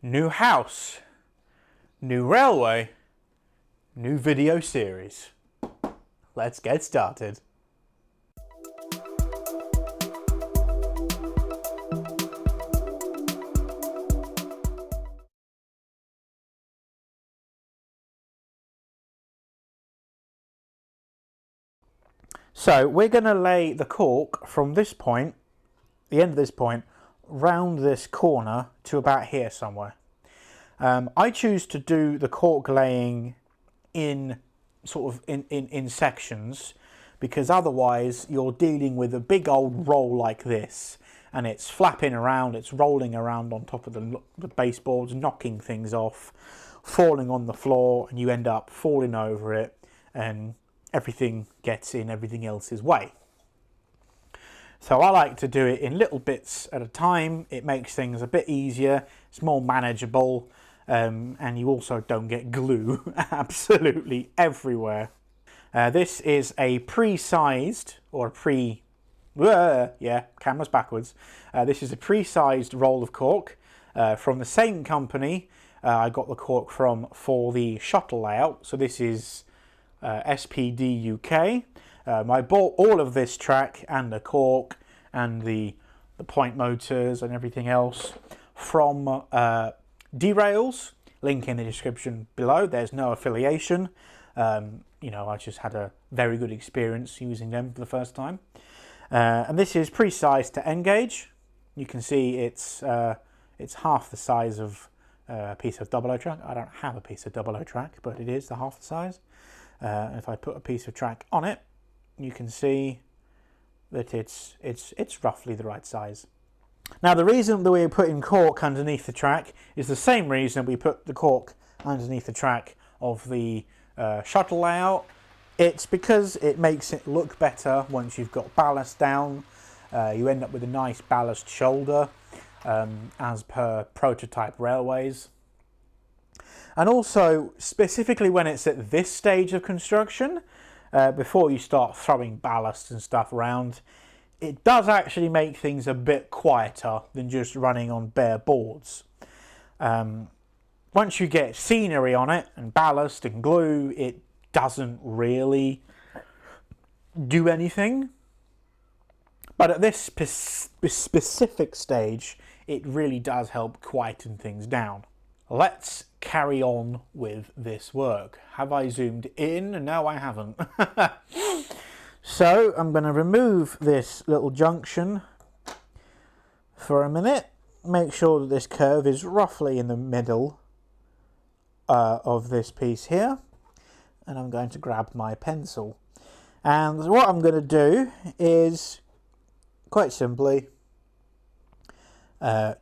New house, new railway, new video series. Let's get started. So we're going to lay the cork from this point, the end of this point, round this corner to about here somewhere. I choose to do the cork laying in sort of in sections, because otherwise you're dealing with a big old roll like this and it's flapping around, it's rolling around on top of the baseboards, knocking things off, falling on the floor, and you end up falling over it and everything gets in everything else's way. So I like to do it in little bits at a time. It makes things a bit easier, it's more manageable, and you also don't get glue absolutely everywhere. This is a pre-sized, or camera's backwards. This is a pre-sized roll of cork from the same company I got the cork from for the shuttle layout. So this is SPD UK. I bought all of this track and the cork and the point motors and everything else from Derails, link in the description below. There's no affiliation. You know, I just had a very good experience using them for the first time. And this is pre-sized to N gauge. You can see it's half the size of a piece of 00 track. I don't have a piece of 00 track, but it is half the size. If I put a piece of track on it, you can see that it's roughly the right size. Now, the reason that we're putting cork underneath the track is the same reason we put the cork underneath the track of the shuttle layout. It's because it makes it look better once you've got ballast down. You end up with a nice ballast shoulder, as per prototype railways. And also, specifically when it's at this stage of construction, before you start throwing ballast and stuff around, it does actually make things a bit quieter than just running on bare boards. Once you get scenery on it and ballast and glue, it doesn't really do anything. But at this specific stage, it really does help quieten things down. Let's carry on with this work. Have I zoomed in? No, I haven't. So I'm going to remove this little junction for a minute. Make sure that this curve is roughly in the middle of this piece here. And I'm going to grab my pencil. And what I'm going to do is, quite simply,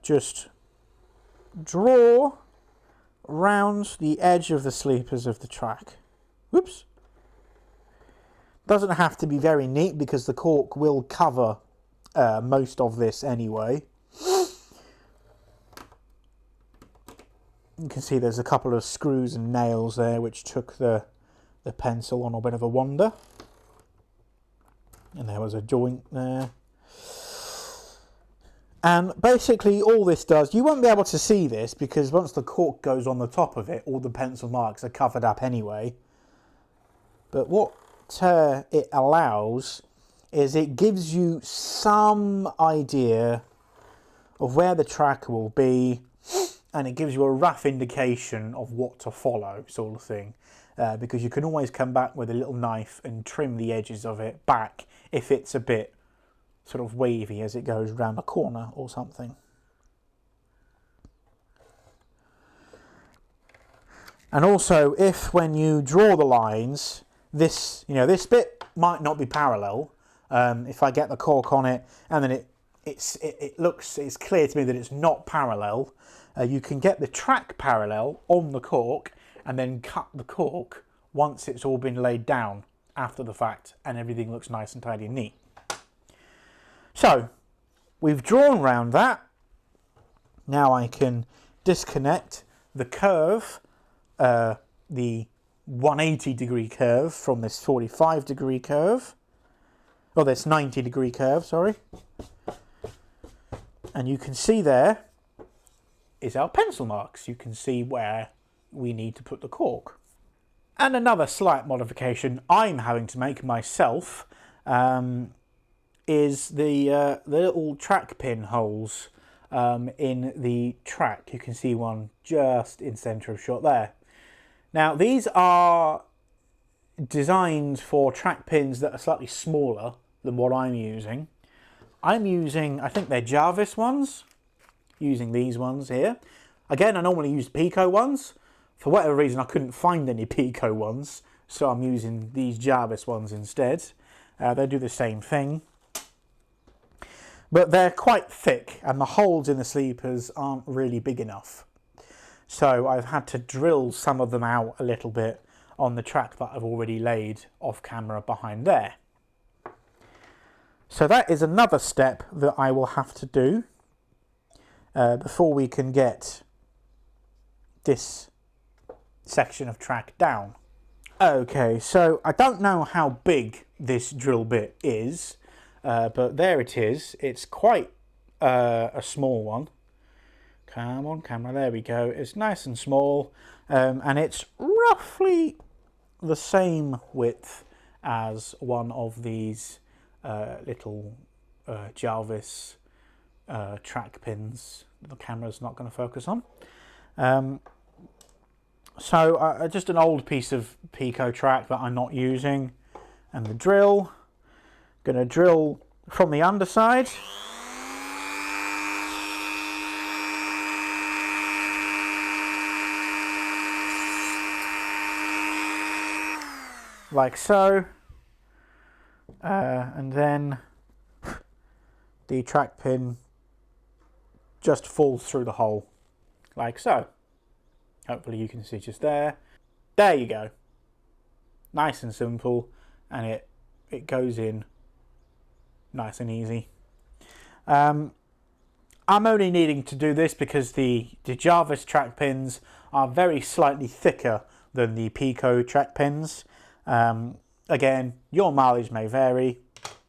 just draw round the edge of the sleepers of the track. Whoops. Doesn't have to be very neat because the cork will cover most of this anyway. You can see there's a couple of screws and nails there which took the pencil on a bit of a wander. And there was a joint there. And basically all this does, you won't be able to see this because once the cork goes on the top of it, all the pencil marks are covered up anyway. But what it allows is it gives you some idea of where the track will be, and it gives you a rough indication of what to follow, sort of thing, because you can always come back with a little knife and trim the edges of it back if it's a bit sort of wavy as it goes around a corner or something. And also, if when you draw the lines, this bit might not be parallel. If I get the cork on it and then it's clear to me that it's not parallel, you can get the track parallel on the cork and then cut the cork once it's all been laid down after the fact and everything looks nice and tidy and neat. So we've drawn round that. Now I can disconnect the curve, the 180 degree curve from this 45 degree curve, or this 90 degree curve, sorry. And you can see there is our pencil marks. You can see where we need to put the cork. And another slight modification I'm having to make myself is the little track pin holes in the track. You can see one just in centre of shot there. Now these are designed for track pins that are slightly smaller than what I'm using. I'm using, I think they're Jarvis ones, using these ones here. Again, I normally use Pico ones. For whatever reason, I couldn't find any Pico ones, so I'm using these Jarvis ones instead. They do the same thing. But they're quite thick, and the holes in the sleepers aren't really big enough. So I've had to drill some of them out a little bit on the track that I've already laid off camera behind there. So that is another step that I will have to do before we can get this section of track down. Okay, so I don't know how big this drill bit is, but there it is. It's quite a small one. Come on, camera, there we go. It's nice and small, and it's roughly the same width as one of these little Jarvis track pins the camera's not going to focus on. So just an old piece of Pico track that I'm not using, and the drill. Going to drill from the underside. Like so. And then the track pin just falls through the hole, like so. Hopefully you can see just there. There you go. Nice and simple, and it goes in nice and easy. I'm only needing to do this because the Jarvis track pins are very slightly thicker than the Pico track pins. Again, your mileage may vary.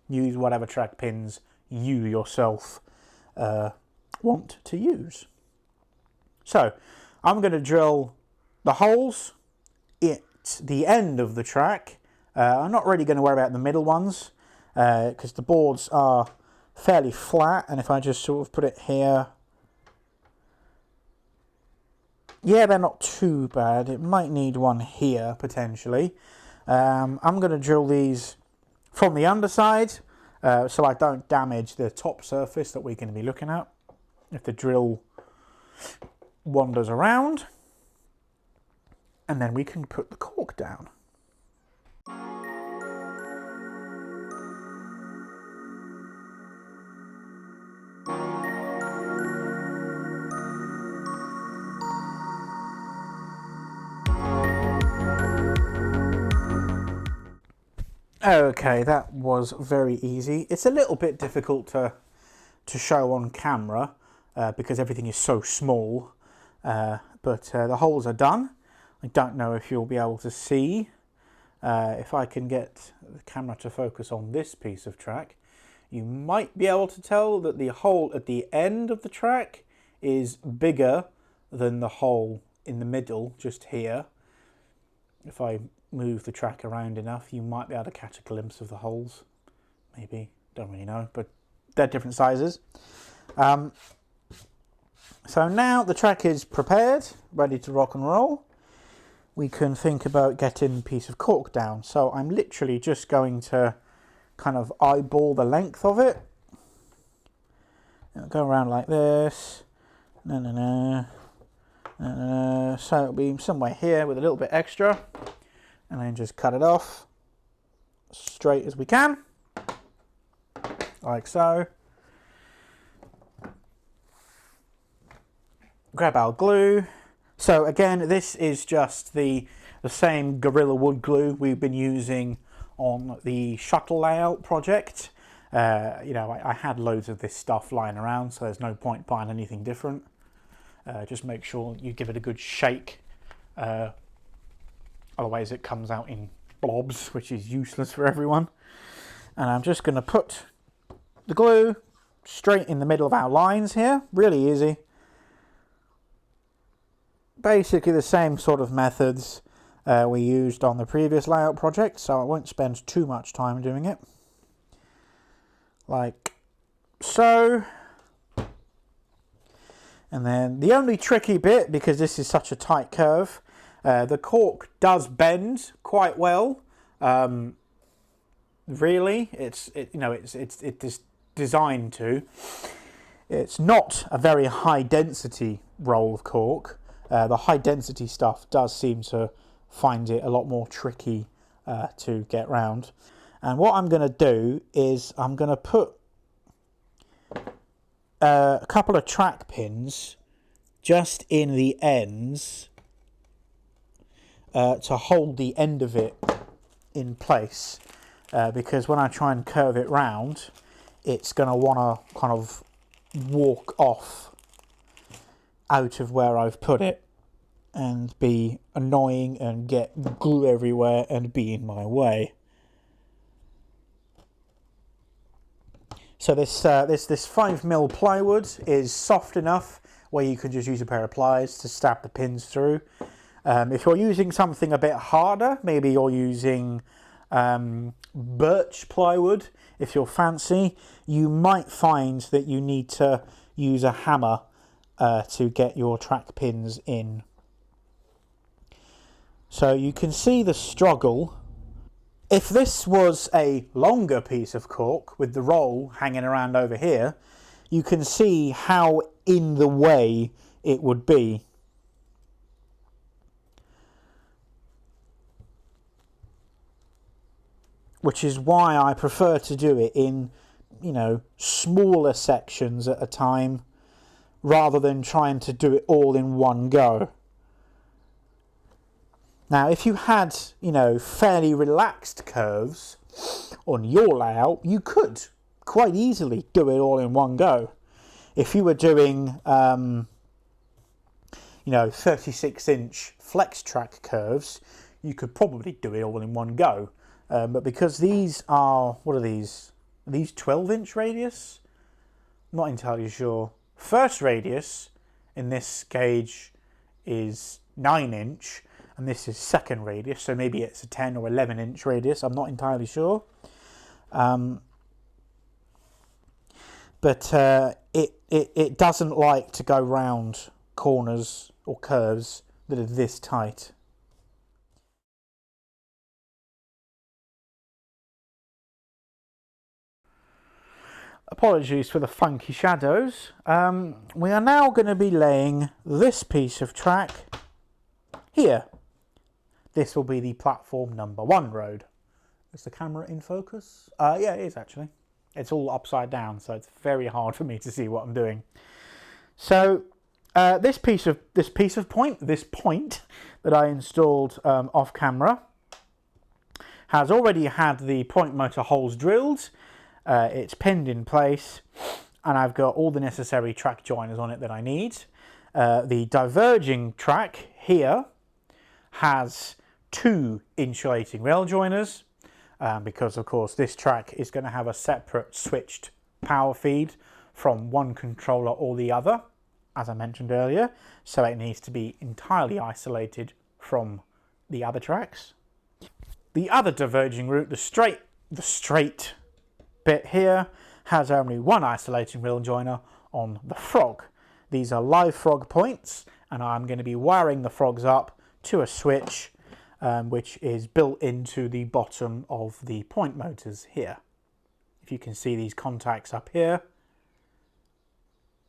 Use whatever track pins you yourself want to use. So I'm going to drill the holes at the end of the track. I'm not really going to worry about the middle ones because the boards are fairly flat, and if I just sort of put it here, yeah, they're not too bad. It might need one here potentially. I'm going to drill these from the underside so I don't damage the top surface that we're going to be looking at if the drill wanders around, and then we can put the cork down. Okay, that was very easy. It's a little bit difficult to show on camera because everything is so small, but the holes are done. I don't know if you'll be able to see. If I can get the camera to focus on this piece of track, you might be able to tell that the hole at the end of the track is bigger than the hole in the middle, just here. If I move the track around enough, you might be able to catch a glimpse of the holes. Maybe, don't really know, but they're different sizes. So now the track is prepared, ready to rock and roll. We can think about getting a piece of cork down. So I'm literally just going to kind of eyeball the length of it. It'll go around like this. So it'll be somewhere here with a little bit extra. And then just cut it off straight as we can, like so. Grab our glue. So again, this is just the same Gorilla Wood glue we've been using on the shuttle layout project. You know, I had loads of this stuff lying around, so there's no point buying anything different. Just make sure you give it a good shake. Otherwise it comes out in blobs, which is useless for everyone. And I'm just going to put the glue straight in the middle of our lines here. Really easy. basically the same sort of methods we used on the previous layout project, so I won't spend too much time doing it. Like so. And then the only tricky bit, because this is such a tight curve, the cork does bend quite well. Really, it's designed to. It's not a very high density roll of cork. The high density stuff does seem to find it a lot more tricky to get round. And what I'm going to do is I'm going to put a couple of track pins just in the ends to hold the end of it in place, because when I try and curve it round, it's going to want to kind of walk off out of where I've put it and be annoying and get glue everywhere and be in my way. So this 5mm plywood is soft enough where you can just use a pair of pliers to stab the pins through. If you're using something a bit harder, maybe you're using birch plywood, if you're fancy, you might find that you need to use a hammer to get your track pins in. So you can see the struggle. If this was a longer piece of cork with the roll hanging around over here, you can see how in the way it would be. Which is why I prefer to do it in, smaller sections at a time, rather than trying to do it all in one go. Now, if you had, fairly relaxed curves on your layout, you could quite easily do it all in one go. If you were doing, 36-inch flex track curves, you could probably do it all in one go. But because these are, what are these? Are these 12-inch radius? I'm not entirely sure. First radius in this gauge is 9-inch. And this is second radius, so maybe it's a 10 or 11-inch radius. I'm not entirely sure. But it doesn't like to go round corners or curves that are this tight. Apologies for the funky shadows. We are now going to be laying this piece of track here. This will be the platform number 1 road. Is the camera in focus? Yeah, it is actually. It's all upside down, so it's very hard for me to see what I'm doing. So this point that I installed off camera has already had the point motor holes drilled. It's pinned in place, and I've got all the necessary track joiners on it that I need. The diverging track here has 2 insulating rail joiners, because of course this track is going to have a separate switched power feed from one controller or the other, as I mentioned earlier, so it needs to be entirely isolated from the other tracks. The other diverging route, the straight bit here, has only 1 isolating rail joiner on the frog. These are live frog points, and I'm going to be wiring the frogs up to a switch which is built into the bottom of the point motors here. If you can see these contacts up here,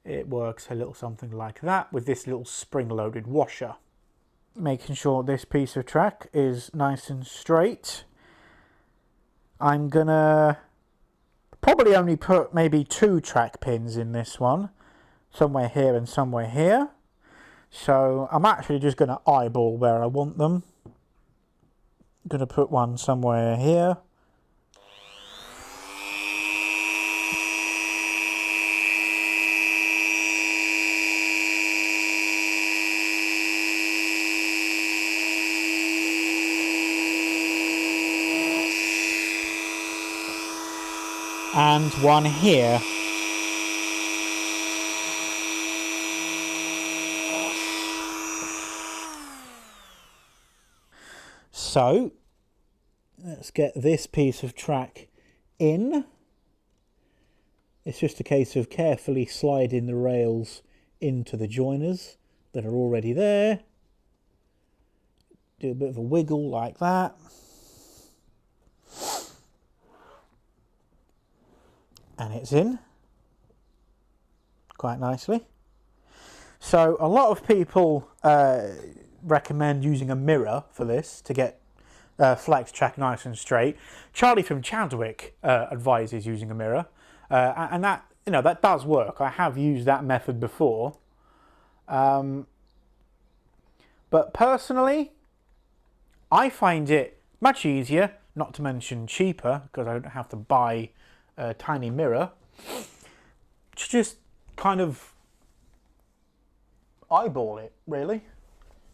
it works a little something like that with this little spring-loaded washer. Making sure this piece of track is nice and straight. I'm gonna probably only put maybe 2 track pins in this one, somewhere here and somewhere here. So I'm actually just going to eyeball where I want them. I'm going to put one somewhere here. And one here. So let's get this piece of track in. It's just a case of carefully sliding the rails into the joiners that are already there. Do a bit of a wiggle like that. And it's in quite nicely. So a lot of people recommend using a mirror for this to get flex track nice and straight. Charlie from Chadwick advises using a mirror, and that, you know, that does work. I have used that method before, but personally, I find it much easier, not to mention cheaper, because I don't have to buy a tiny mirror, to just kind of eyeball it, really.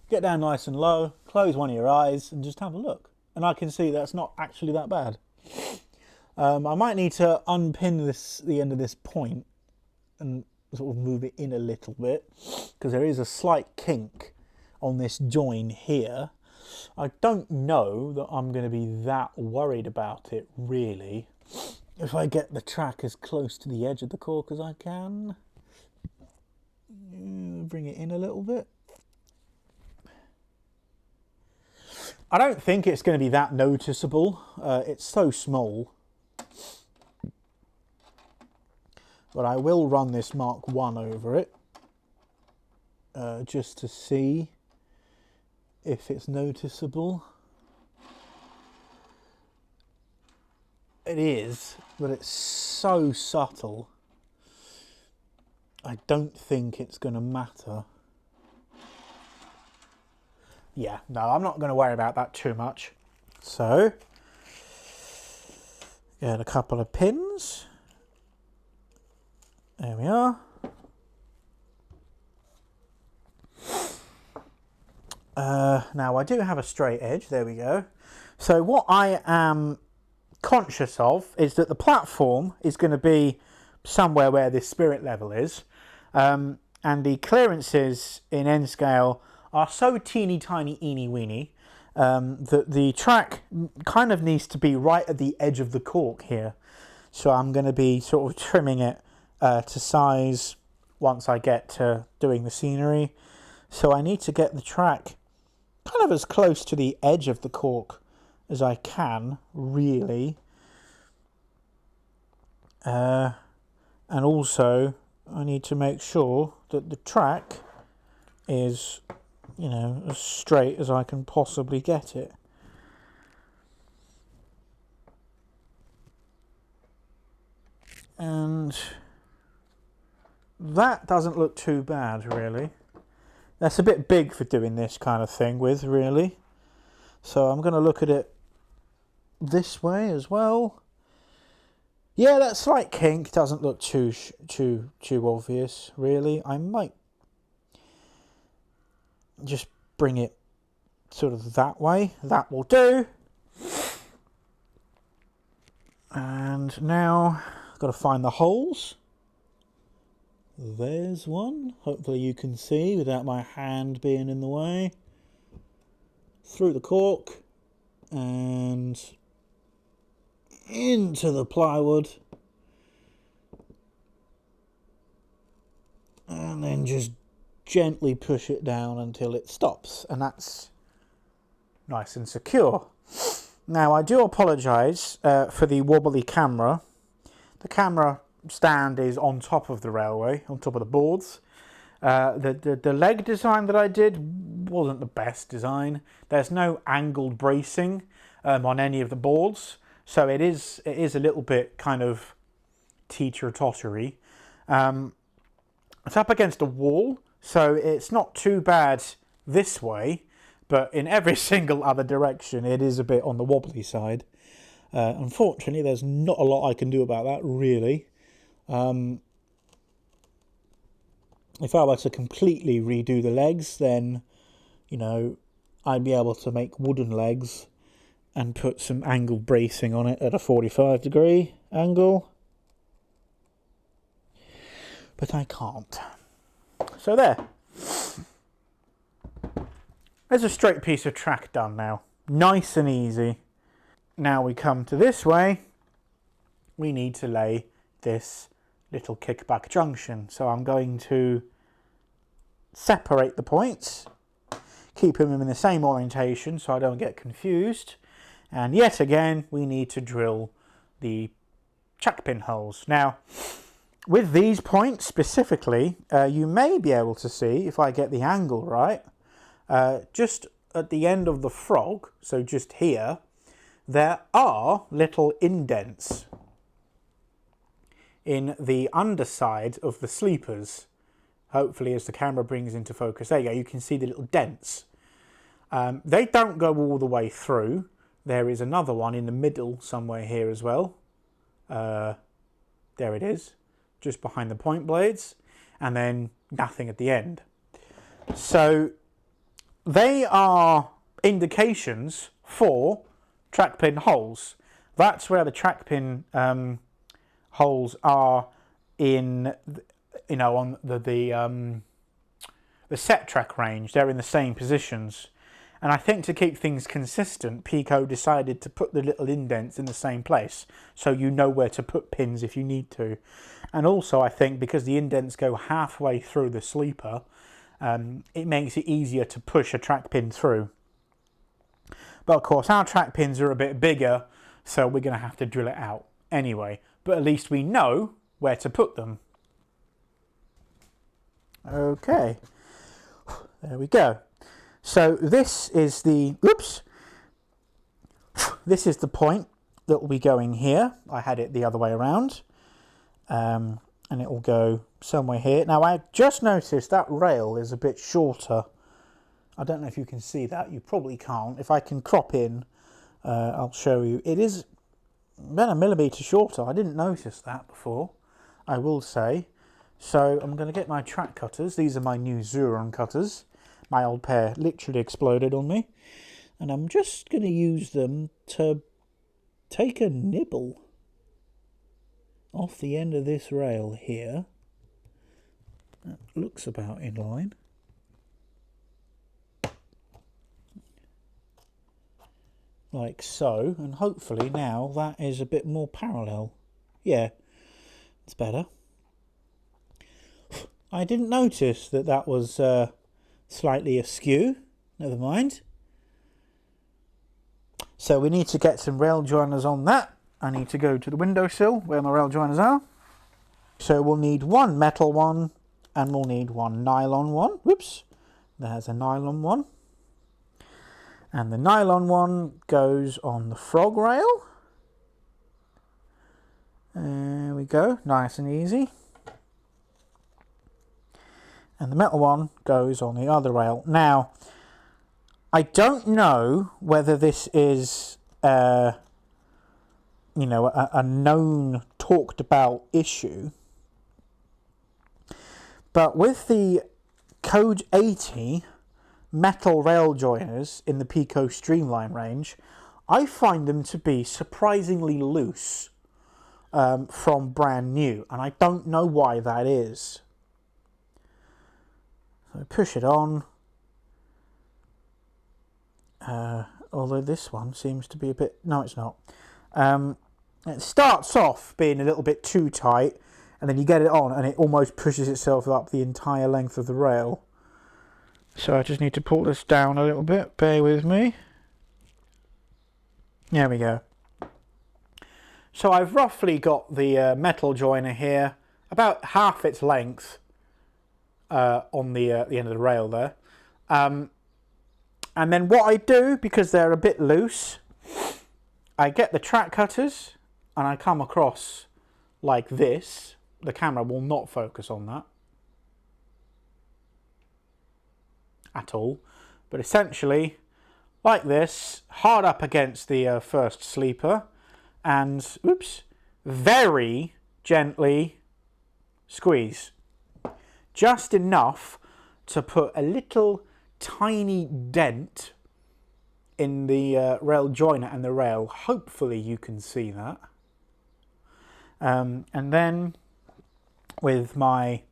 Get down nice and low, close one of your eyes and just have a look. And I can see that's not actually that bad. I might need to unpin the end of this point and sort of move it in a little bit, because there is a slight kink on this join here. I don't know that I'm going to be that worried about it, really, if I get the track as close to the edge of the cork as I can. Bring it in a little bit. I don't think it's going to be that noticeable. It's so small. But I will run this Mark 1 over it, just to see if it's noticeable. It is, but it's so subtle. I don't think it's going to matter. Yeah, no, I'm not going to worry about that too much. So, get a couple of pins. There we are. Now I do have a straight edge, there we go. So what I am conscious of is that the platform is going to be somewhere where this spirit level is. And the clearances in N scale are so teeny tiny, eeny weeny, that the track kind of needs to be right at the edge of the cork here. So I'm going to be sort of trimming it to size once I get to doing the scenery. So I need to get the track kind of as close to the edge of the cork as I can, really. And also I need to make sure that the track is, you know, as straight as I can possibly get it. And that doesn't look too bad, really. That's a bit big for doing this kind of thing with, really. So I'm going to look at it this way as well. Yeah, that slight kink doesn't look too obvious, really. I might just bring it sort of that way. That will do. And now I've got to find the holes. There's one. Hopefully you can see without my hand being in the way. Through the cork and into the plywood. And then just gently push it down until it stops. And that's nice and secure. Now I do apologise for the wobbly camera. The camera stand is on top of the railway, on top of the boards. The leg design that I did wasn't the best design. There's no angled bracing on any of the boards, so it is a little bit kind of teeter-tottery. It's up against a wall, so it's not too bad this way, but in every single other direction it is a bit on the wobbly side. Unfortunately, there's not a lot I can do about that, really. If I were to completely redo the legs, then, you know, I'd be able to make wooden legs and put some angled bracing on it at a 45-degree angle. But I can't. So there. There's a straight piece of track done now. Nice and easy. Now we come to this way. We need to lay this little kickback junction. So I'm going to separate the points, keep them in the same orientation so I don't get confused. And yet again, we need to drill the chuck pin holes. Now, with these points specifically, you may be able to see, if I get the angle right, just at the end of the frog, so just here, there are little indents in the underside of the sleepers. Hopefully, as the camera brings into focus, there you go, you can see the little dents. They don't go all the way through. There is another one in the middle somewhere here as well. There it is, just behind the point blades, and then nothing at the end. So they are indications for track pin holes. That's where the track pin holes are in, you know, on the set track range. They're in the same positions. And I think to keep things consistent, Pico decided to put the little indents in the same place, so you know where to put pins if you need to. And also, I think because the indents go halfway through the sleeper, it makes it easier to push a track pin through. But of course, our track pins are a bit bigger, so we're going to have to drill it out anyway. But at least we know where to put them. Okay, there we go. So this is the, oops, this is the point that will be going here. I had it the other way around, and it will go somewhere here. Now I just noticed that rail is a bit shorter. I don't know if you can see that. You probably can't. If I can crop in, I'll show you. It is about 1 millimetre shorter. I didn't notice that before, I will say. So I'm going to get my track cutters. These are my new Xuron cutters. My old pair literally exploded on me. And I'm just going to use them to take a nibble off the end of this rail here. That looks about in line. Like so. And hopefully now that is a bit more parallel. Yeah, it's better. I didn't notice that that was slightly askew. Never mind. So we need to get some rail joiners on that. I need to go to the windowsill where my rail joiners are. So we'll need one metal one and we'll need one nylon one. Whoops. There's a nylon one. And the nylon one goes on the frog rail. There we go. Nice and easy. And the metal one goes on the other rail. Now, I don't know whether this is, you know, a known, talked about issue. But with the Code 80 metal rail joiners in the Pico Streamline range, I find them to be surprisingly loose from brand new. And I don't know why that is. So push it on, although this one seems to be a bit, no it's not. It starts off being a little bit too tight and then you get it on and it almost pushes itself up the entire length of the rail. So I just need to pull this down a little bit, bear with me. There we go. So I've roughly got the metal joiner here, about half its length. On the end of the rail there, and then what I do, because they're a bit loose, I get the track cutters and I come across like this. The camera will not focus on that at all, but essentially like this, hard up against the first sleeper, and oops, very gently squeeze. Just enough to put a little tiny dent in the rail joiner and the rail. Hopefully you can see that. And then with my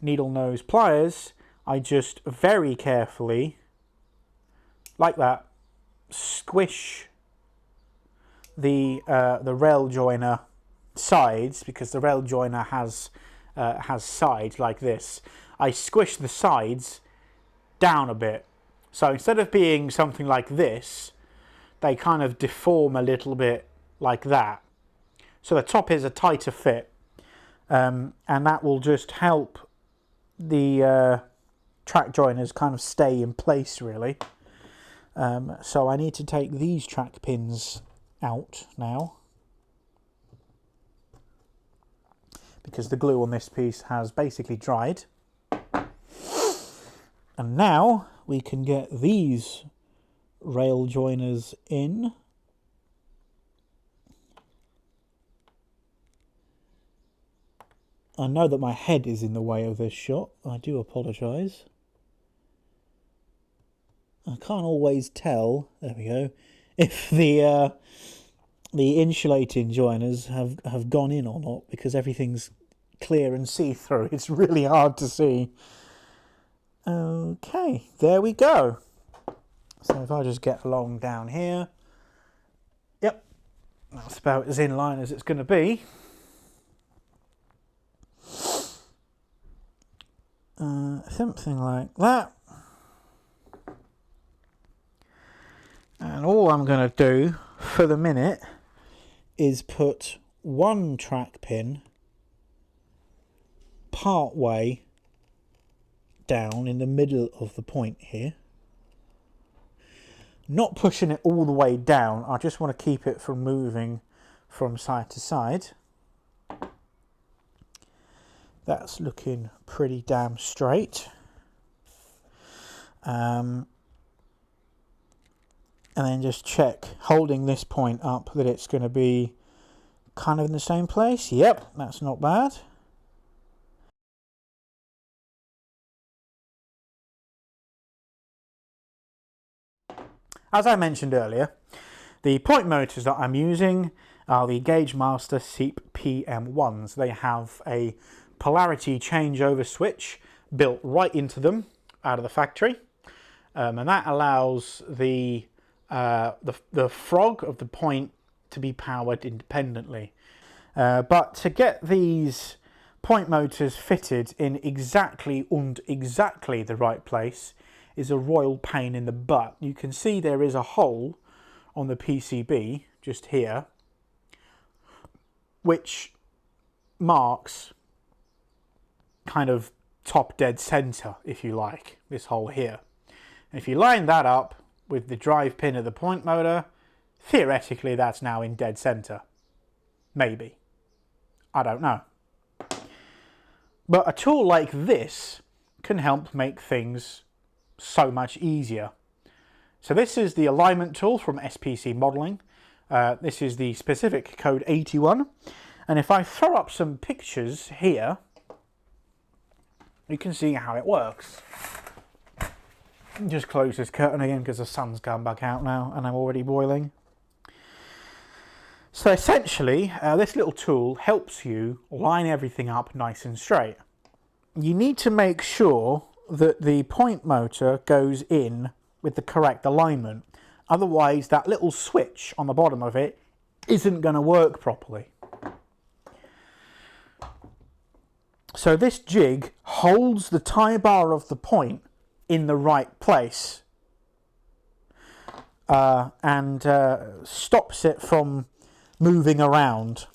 needle nose pliers, I just very carefully, like that, squish the rail joiner sides, because the rail joiner has sides like this. I squish the sides down a bit, so instead of being something like this, they kind of deform a little bit like that. So the top is a tighter fit, and that will just help the track joiners kind of stay in place, really. So I need to take these track pins out now, because the glue on this piece has basically dried. And now we can get these rail joiners in. I know that my head is in the way of this shot. I do apologise. I can't always tell, there we go, if the insulating joiners have gone in or not, because everything's clear and see-through. It's really hard to see. Okay, there we go. So if I just get along down here, yep, that's about as in line as it's going to be. Something like that. And all I'm going to do for the minute is put one track pin part way down in the middle of the point here. Not pushing it all the way down, I just want to keep it from moving from side to side. That's looking pretty damn straight. And then just check, holding this point up, that it's going to be kind of in the same place. Yep, that's not bad. As I mentioned earlier, the point motors that I'm using are the Gauge Master SEEP PM1s. They have a polarity changeover switch built right into them out of the factory, and that allows the frog of the point to be powered independently. But to get these point motors fitted in exactly the right place is a royal pain in the butt. You can see there is a hole on the PCB just here, which marks kind of top dead center, if you like, this hole here. And if you line that up with the drive pin of the point motor, theoretically that's now in dead center. Maybe. I don't know. But a tool like this can help make things so much easier. So this is the alignment tool from SPC Modeling. This is the specific code 81. And if I throw up some pictures here, you can see how it works. Just close this curtain again because the sun's gone back out now and I'm already boiling. So essentially, this little tool helps you line everything up nice and straight. You need to make sure that the point motor goes in with the correct alignment. Otherwise, that little switch on the bottom of it isn't going to work properly. So this jig holds the tie bar of the point in the right place and stops it from moving around,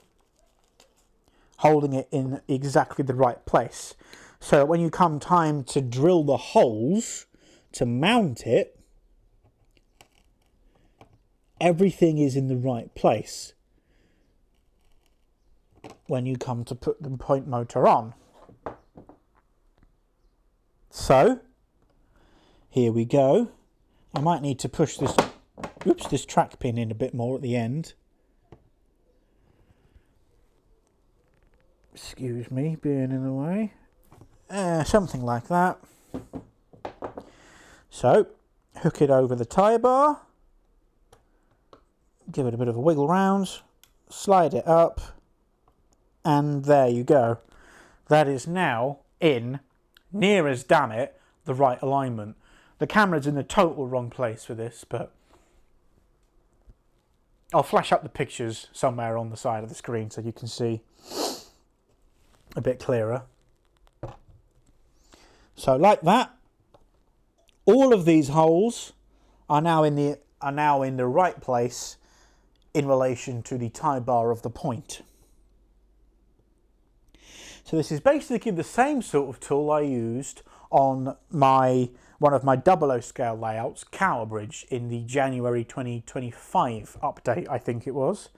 holding it in exactly the right place. So that when you come time to drill the holes to mount it, everything is in the right place when you come to put the point motor on. So here we go. I might need to push this track pin in a bit more at the end. Excuse me, being in the way. Something like that. So, hook it over the tie bar. Give it a bit of a wiggle round. Slide it up. And there you go. That is now in, near as damn it, the right alignment. The camera's in the total wrong place for this, but I'll flash up the pictures somewhere on the side of the screen so you can see a bit clearer. So like that, all of these holes are now in the right place in relation to the tie bar of the point. So this is basically the same sort of tool I used on one of my 00 scale layouts, Cowbridge, in the January 2025 update, I think it was.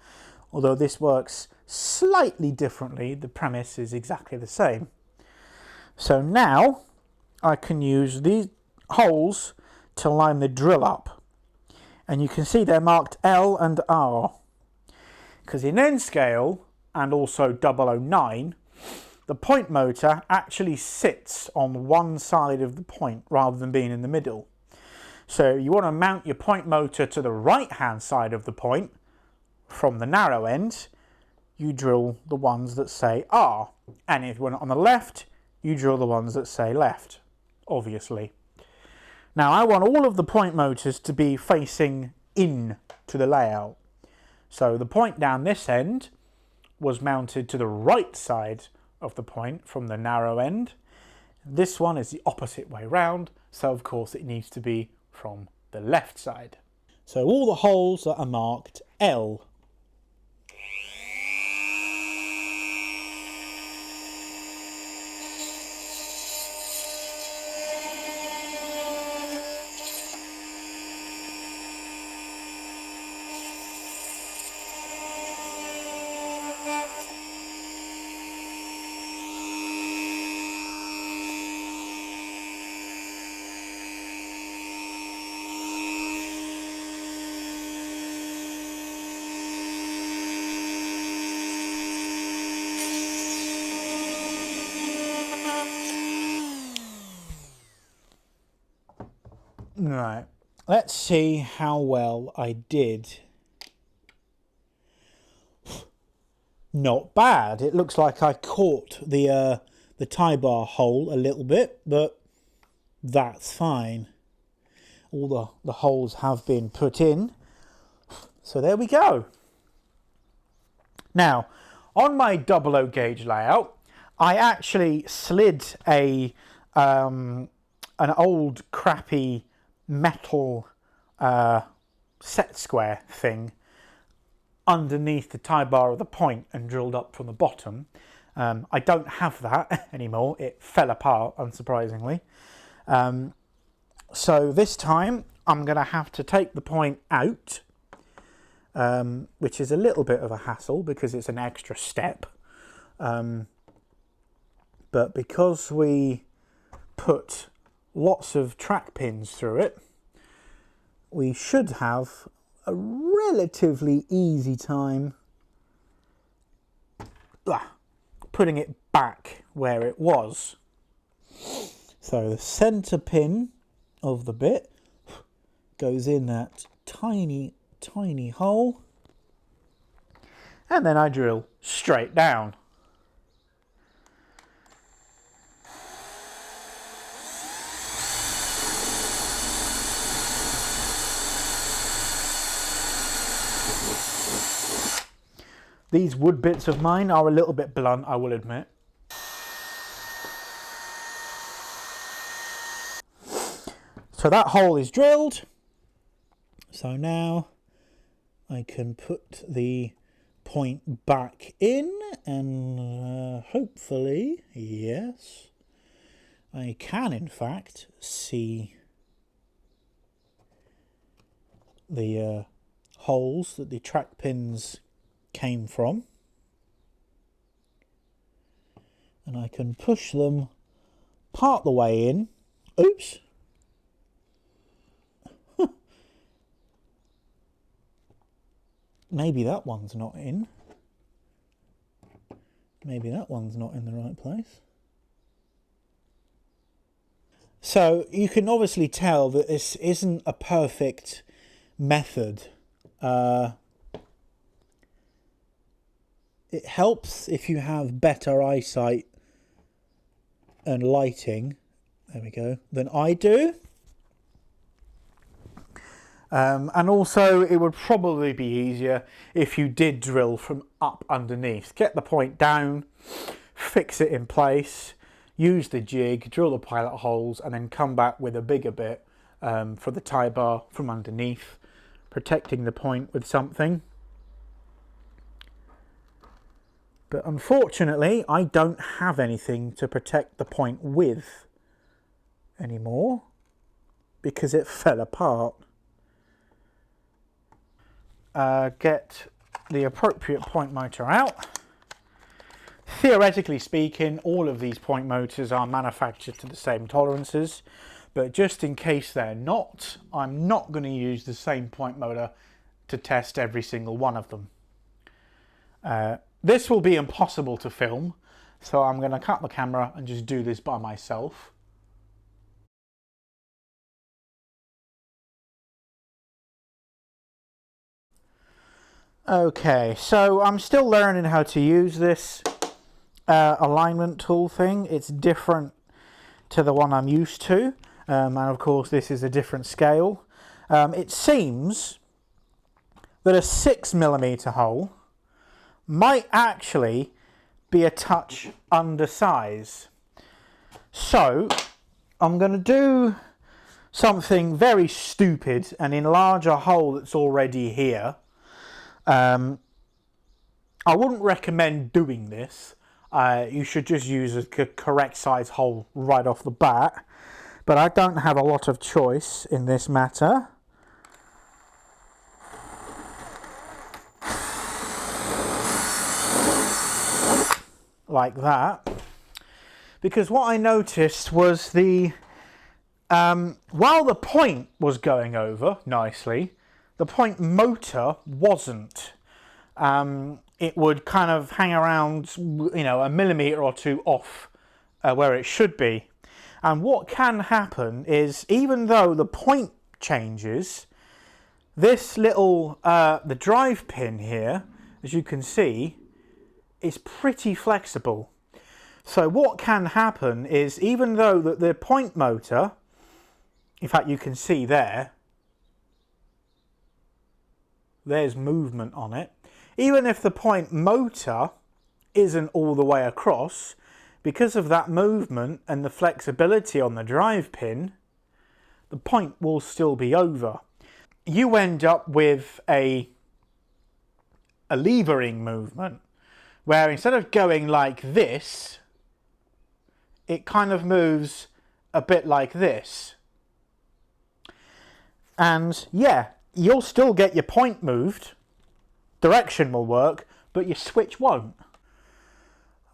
Although this works slightly differently, the premise is exactly the same. So now I can use these holes to line the drill up. And you can see they're marked L and R. Because in N scale and also 009, the point motor actually sits on one side of the point rather than being in the middle. So you want to mount your point motor to the right hand side of the point from the narrow end. You drill the ones that say R. And if you want it on the left, you drill the ones that say left, obviously. Now I want all of the point motors to be facing in to the layout. So the point down this end was mounted to the right side of the point from the narrow end. This one is the opposite way round, so of course it needs to be from the left side. So all the holes that are marked L. Right, let's see how well I did. Not bad. It looks like I caught the tie bar hole a little bit, but that's fine. All the holes have been put in. So there we go. Now, on my 00 gauge layout, I actually slid an old crappy metal set square thing underneath the tie bar of the point and drilled up from the bottom. I don't have that anymore. It fell apart, unsurprisingly. So this time I'm going to have to take the point out, which is a little bit of a hassle because it's an extra step. But because we put lots of track pins through it, we should have a relatively easy time putting it back where it was. So the center pin of the bit goes in that tiny hole, and then I drill straight down. These wood bits of mine are a little bit blunt, I will admit. So that hole is drilled. So now I can put the point back in and hopefully, yes, I can in fact see the holes that the track pins came from, and I can push them part the way in. Oops. Maybe that one's not in. Maybe that one's not in the right place. So you can obviously tell that this isn't a perfect method. It helps if you have better eyesight and lighting, there we go, than I do. And also it would probably be easier if you did drill from up underneath. Get the point down, fix it in place, use the jig, drill the pilot holes, and then come back with a bigger bit for the tie bar from underneath, protecting the point with something. But unfortunately, I don't have anything to protect the point with anymore because it fell apart. Get the appropriate point motor out. Theoretically speaking, all of these point motors are manufactured to the same tolerances, but just in case they're not, I'm not going to use the same point motor to test every single one of them. This will be impossible to film, so I'm going to cut the camera and just do this by myself. Okay, so I'm still learning how to use this alignment tool thing. It's different to the one I'm used to, and of course this is a different scale. It seems that a 6mm hole might actually be a touch undersize. So I'm going to do something very stupid and enlarge a hole that's already here. I wouldn't recommend doing this. You should just use a correct size hole right off the bat, but I don't have a lot of choice in this matter. Like that, because what I noticed was while the point was going over nicely, the point motor wasn't. It would kind of hang around, you know, a millimetre or two off where it should be. And what can happen is, even though the point changes, this little, the drive pin here, as you can see, is pretty flexible. So what can happen is, even though the point motor, in fact you can see there's movement on it, even if the point motor isn't all the way across, because of that movement and the flexibility on the drive pin, the point will still be over. You end up with a levering movement, where instead of going like this, it kind of moves a bit like this. And yeah, you'll still get your point moved, direction will work, but your switch won't.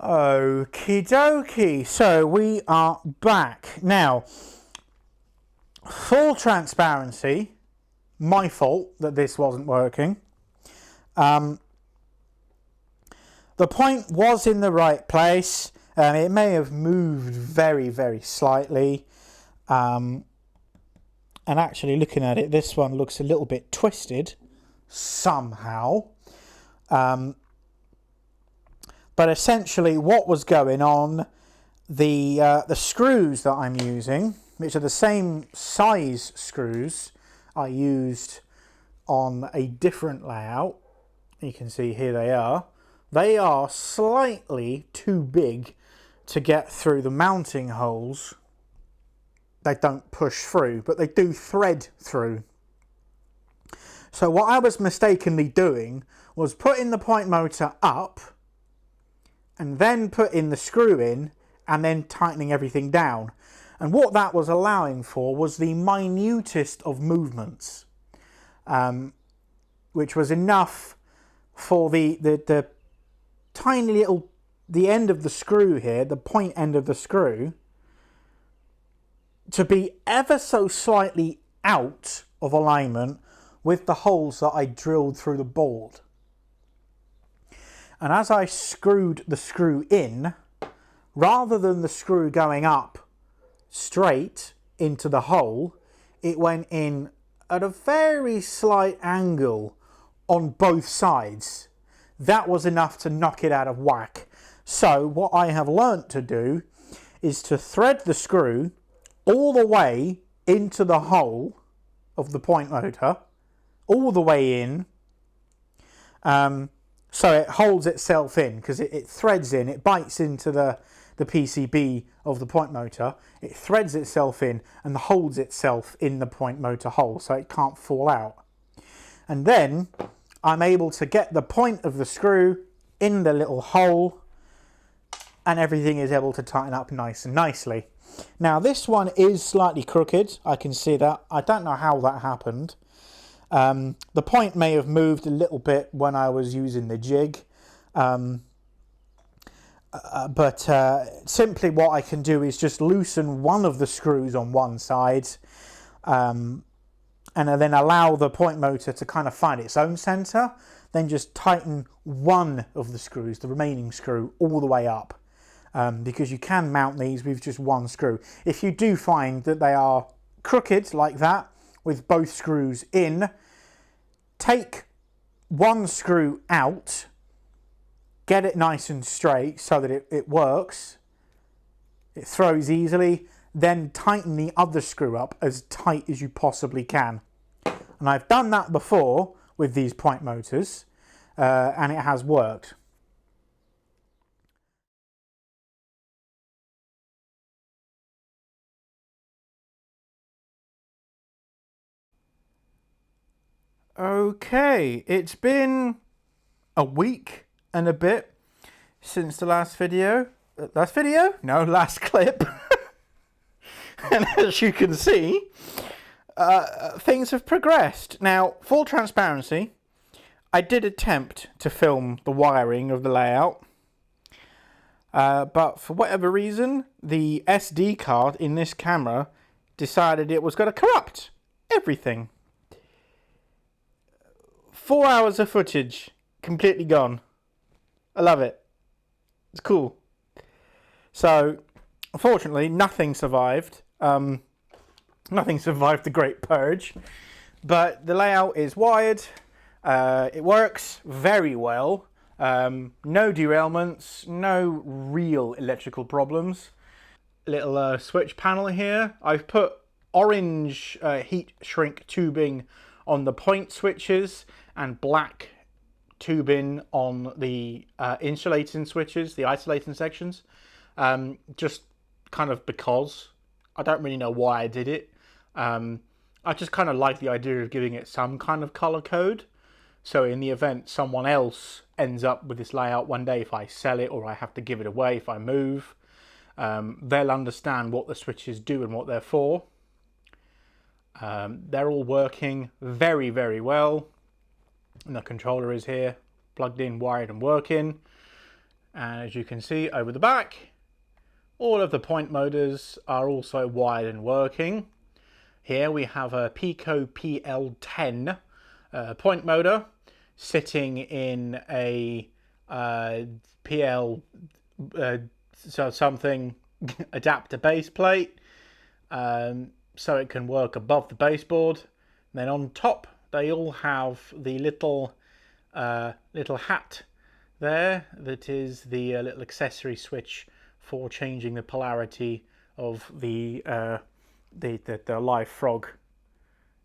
Okie dokie, so we are back. Now, full transparency, my fault that this wasn't working. The point was in the right place. It may have moved very, very slightly. And actually looking at it, this one looks a little bit twisted somehow. But essentially what was going on, the screws that I'm using, which are the same size screws I used on a different layout. You can see here they are. They are slightly too big to get through the mounting holes. They don't push through, but they do thread through. So what I was mistakenly doing was putting the point motor up and then putting the screw in and then tightening everything down. And what that was allowing for was the minutest of movements, which was enough for the tiny little, the end of the screw here, the point end of the screw, to be ever so slightly out of alignment with the holes that I drilled through the board. And as I screwed the screw in, rather than the screw going up straight into the hole, it went in at a very slight angle on both sides. That was enough to knock it out of whack. So what I have learnt to do is to thread the screw all the way into the hole of the point motor, all the way in, so it holds itself in, because it threads in, it bites into the PCB of the point motor, it threads itself in and holds itself in the point motor hole so it can't fall out. And then I'm able to get the point of the screw in the little hole, and everything is able to tighten up nice and nicely. Now this one is slightly crooked, I can see that. I don't know how that happened. The point may have moved a little bit when I was using the jig, but simply what I can do is just loosen one of the screws on one side, and then allow the point motor to kind of find its own center, then just tighten one of the screws, the remaining screw, all the way up. Because you can mount these with just one screw. If you do find that they are crooked like that, with both screws in, take one screw out, get it nice and straight so that it works, it throws easily, then tighten the other screw up as tight as you possibly can. And I've done that before with these point motors, and it has worked. Okay, it's been a week and a bit since the last video. Last video? No, last clip. And as you can see, things have progressed. Now, full transparency, I did attempt to film the wiring of the layout, but for whatever reason, the SD card in this camera decided it was going to corrupt everything. 4 hours of footage, completely gone. I love it. It's cool. So, unfortunately, nothing survived. Nothing survived the Great Purge. But the layout is wired. It works very well. No derailments, no real electrical problems. Little switch panel here. I've put orange heat shrink tubing on the point switches and black tubing on the insulating switches, the isolating sections. Just kind of because. I don't really know why I did it. I just kind of like the idea of giving it some kind of color code. So in the event someone else ends up with this layout one day, if I sell it or I have to give it away if I move, they'll understand what the switches do and what they're for. They're all working very, very well. And the controller is here, plugged in, wired and working. And as you can see over the back, all of the point motors are also wired and working. Here we have a Pico PL10 point motor sitting in a PL something adapter base plate, so it can work above the baseboard. And then on top they all have the little hat there that is the little accessory switch for changing the polarity of the live frog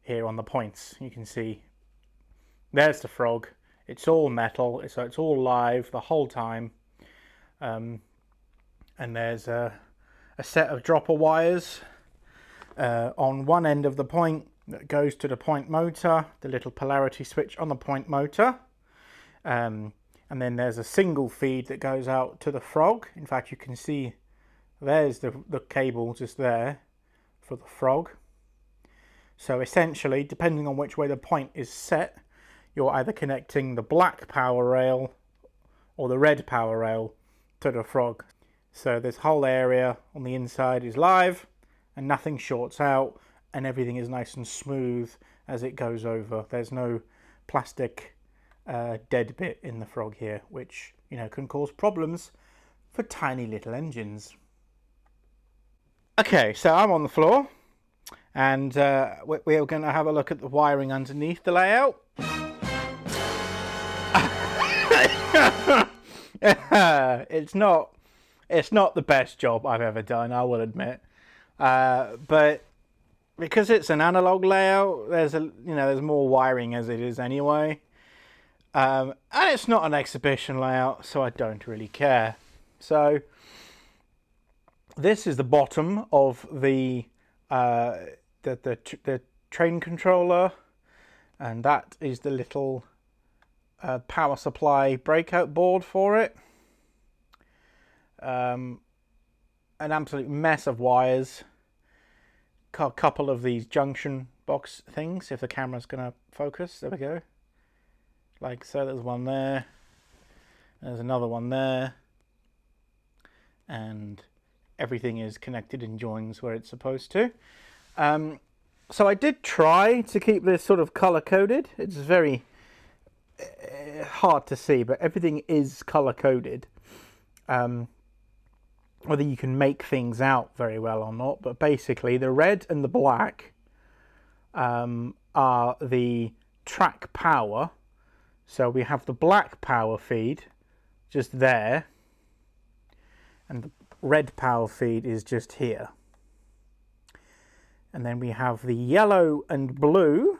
here on the points. You can see there's the frog. It's all metal, so it's all live the whole time. And there's a set of dropper wires on one end of the point that goes to the point motor, the little polarity switch on the point motor. And then there's a single feed that goes out to the frog. In fact, you can see there's the cable just there for the frog. So essentially, depending on which way the point is set, you're either connecting the black power rail or the red power rail to the frog. So this whole area on the inside is live and nothing shorts out and everything is nice and smooth as it goes over. There's no plastic dead bit in the frog here, which, you know, can cause problems for tiny little engines. Okay, so I'm on the floor and we're going to have a look at the wiring underneath the layout. It's not the best job I've ever done, I will admit, but because it's an analog layout, there's more wiring as it is anyway. And it's not an exhibition layout, so I don't really care. So this is the bottom of the train controller, and that is the little power supply breakout board for it. An absolute mess of wires. A couple of these junction box things, if the camera's going to focus. There we go. Like so, there's one there. There's another one there. And everything is connected and joins where it's supposed to. So I did try to keep this sort of color-coded. It's very hard to see, but everything is color-coded. Whether you can make things out very well or not, but basically the red and the black are the track power. So we have the black power feed just there, and the red power feed is just here. And then we have the yellow and blue,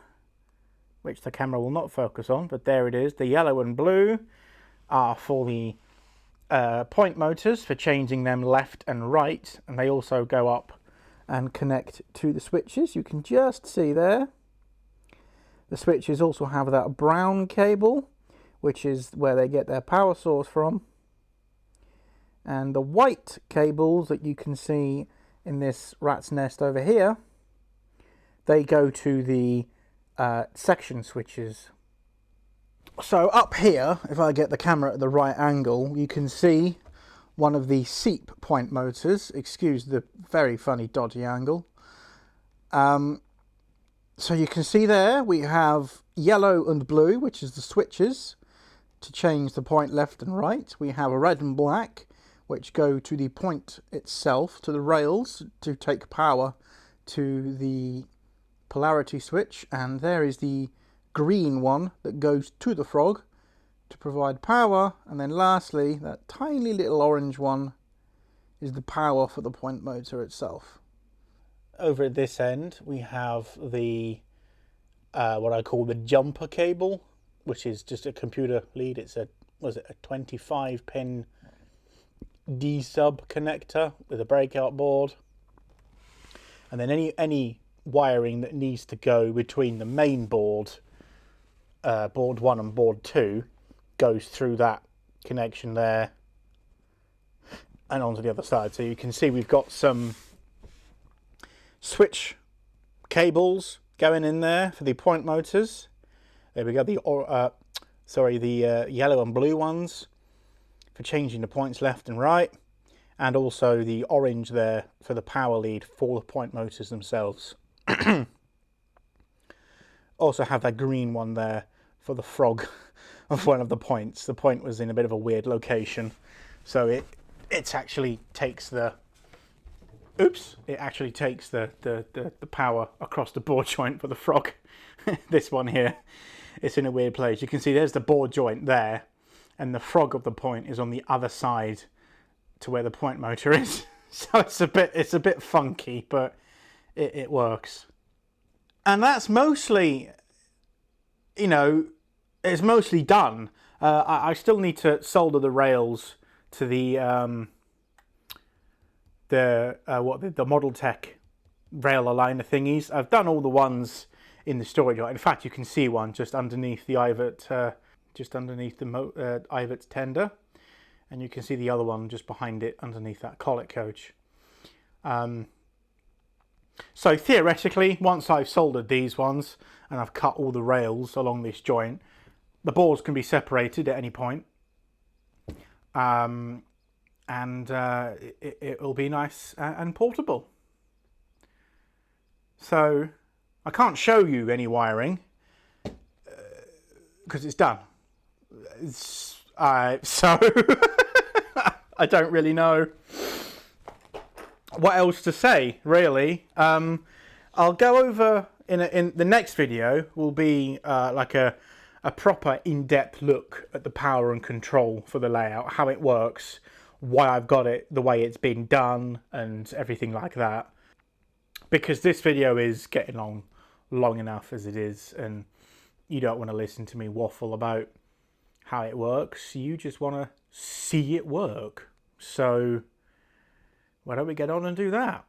which the camera will not focus on, but there it is. The yellow and blue are for the point motors, for changing them left and right, and they also go up and connect to the switches. You can just see there. The switches also have that brown cable, which is where they get their power source from. And the white cables that you can see in this rat's nest over here, they go to the section switches. So up here, if I get the camera at the right angle, you can see one of the SEEP point motors. Excuse the very funny dodgy angle. So you can see there we have yellow and blue, which is the switches to change the point left and right. We have a red and black, which go to the point itself, to the rails, to take power to the polarity switch. And there is the green one that goes to the frog to provide power. And then lastly, that tiny little orange one is the power for the point motor itself. Over at this end, we have the what I call the jumper cable, which is just a computer lead. It's a 25 pin D sub connector with a breakout board, and then any wiring that needs to go between the main board, board 1 and board 2, goes through that connection there and onto the other side. So you can see we've got some switch cables going in there for the point motors. There we go, the yellow and blue ones for changing the points left and right, and also the orange there for the power lead for the point motors themselves. Also have that green one there for the frog of one of the points. The point was in a bit of a weird location, so it actually takes the the power across the board joint for the frog. This one here, it's in a weird place. You can see there's the board joint there, and the frog of the point is on the other side to where the point motor is. So it's a bit funky, but it works. And that's mostly, it's mostly done. I still need to solder the rails to the Model Tech rail aligner thingies. I've done all the ones in the storage. In fact, you can see one just underneath the IVET, IVET tender, and you can see the other one just behind it underneath that collet coach. So theoretically, once I've soldered these ones and I've cut all the rails along this joint, the boards can be separated at any point. And it will be nice and portable. So I can't show you any wiring because it's done. So I don't really know what else to say, really. I'll go over in the next video will be like a proper in-depth look at the power and control for the layout, how it works, why I've got it the way it's been done, and everything like that. because this video is getting on long enough as it is, and you don't want to listen to me waffle about how it works. You just want to see it work. So why don't we get on and do that?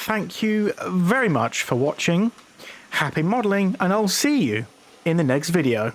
thank you very much for watching. Happy modelling, and I'll see you in the next video.